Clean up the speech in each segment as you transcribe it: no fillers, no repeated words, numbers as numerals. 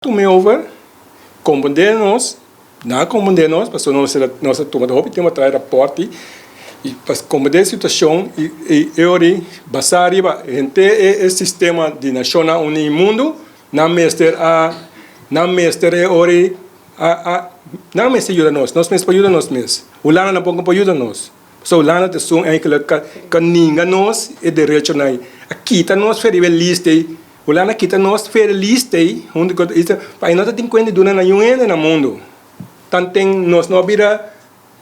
Tomei over, compreender-nos, não compreender-nos, porque nós tomamos roupa e temos que trazer raporte, e para compreender a situação, e eu basar riba, gente é o sistema de nacional no mundo, não mestre não mestre ori, não mestre ajuda nós mesmo ajuda nós mesmos. Hulanda não pode ajuda nós. So Hulanda te são que ninguém nós é derechonan. Aqui está nós feribe lista. Hulanda kita nós fer lista onde para nós tem conta de na UN no mundo. Tanto tem nós não vira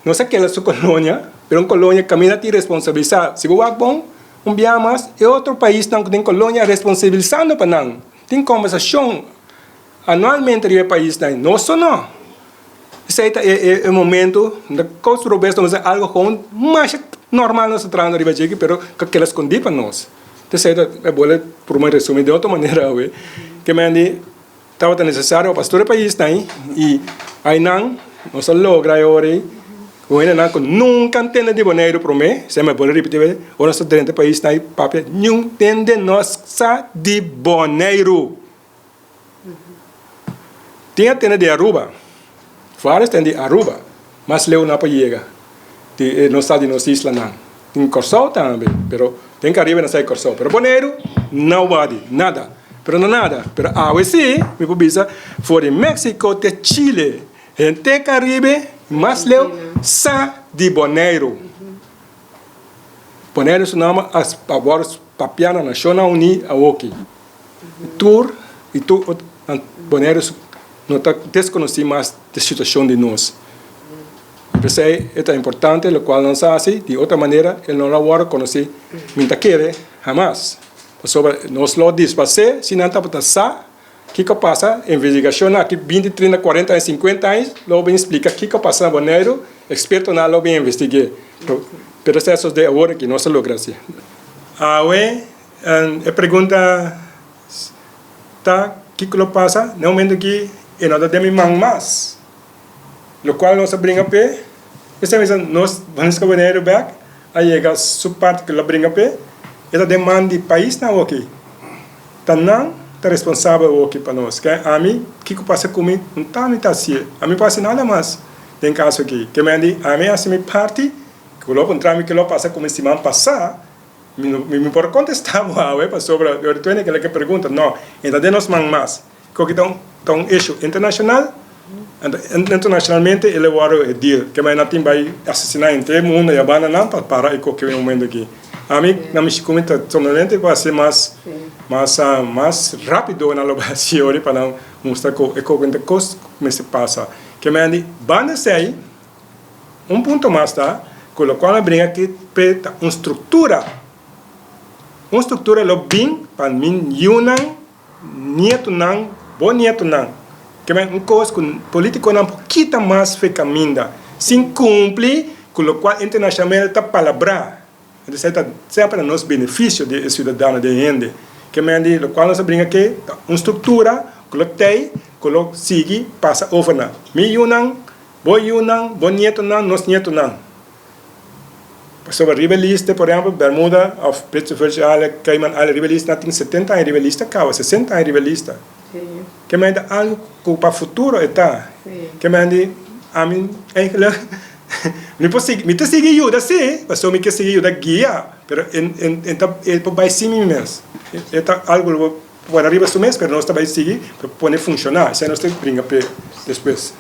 nós aquela sua colônia, pero uma colônia caminha de responsabilisá. Se o bom dia mais é outro país não tem colônia responsabilizando para não. Tem conversação anualmente no país não só não. Esse é o momento da coisa robusta nós algo com mais normal nós tratando de fazer, pero que aquelas condições para nós. Então, eu vou por uma resumir de outra maneira, que me estava necessário o pastor do país, e aí não logra agora, nunca entende de boneiro para mim, se me pode repetir, o nosso do país, papai, não entende nossa de boneiro. Tinha entende de Aruba, vários tem de Aruba, mas leu não para chegar, não está de nossa isla, não. Tem Corsol também, pero tem Caribe não sai Corsol. Pero boneiro, nobody, nada. Pero não nada. Pero sim, me publica, for de México, de Chile, gente Caribe, mas leu sa de boneiro. Boneiro se chama as pavoras papiana nacional uni a oki. Tour e tu boneiro não está desconhecido mais da situação de nós. Isso é importante, o qual não se faz de outra maneira, ele não vai conhecer, minta querer, jamais. Sobre nós lo desfazer, se não está para passar, o que passa? Investigação aqui 20, 30, 40, 50 anos, logo explica o que passa no boneiro, experto não lo bem investigar. Pero isso de agora que não se logra assim. A pergunta tá, o que passa? No momento que eu não tenho mais, o qual nós brinca pé. Essa vez nós vamos com o dinheiro back, aí chega a sua parte que ela brinca pé, ela demanda de país não ok. Então não está responsável ok para nós. Que a mim o que passa comigo não está assim. A mim passa nada mais. Tem caso aqui que me diz a mim assim me parte que eu encontrar me que eu passa como se man passar me pode contestar para sobre eu tenho aquela pergunta não ainda de nós mais que então issue internacional. Internacionalmente ele é deal que mais não tem vai assassinar em todo mundo e a banda não para parar em qualquer momento aqui. A mim não me comenta somente vai ser mais rápido na locação para não mostrar que qualquer coisa como se passa. Que mais banda sei ponto mais tá, com o qual brinca aqui para uma estrutura lo bem para mim yunan nieto não bom nieto não que é uma coisa que o político não pouquinho mais fica minda, sem cumprir com o qual internacionalmente está palavra, então sempre nos benefício de cidadão de gente, que é o qual nós brinca aqui uma estrutura que o tem, que o sigue passa over na, mi yunan, bom nieto não, nos nieto não. Sobre ribalista, por exemplo, Bermuda, of British alle Cayman alle ribalista, tem 70 anos ribalista, cava 60 anos ribalista. Que me dá algo que para o futuro está. Que me dá a mim me posso seguir, me te seguir ajuda sim, mas eu me quer seguir ajuda guia, pero é para vai sim mesmo. É algo para arriba do mês, pero não está vai seguir para poder funcionar. Se não está brinca depois.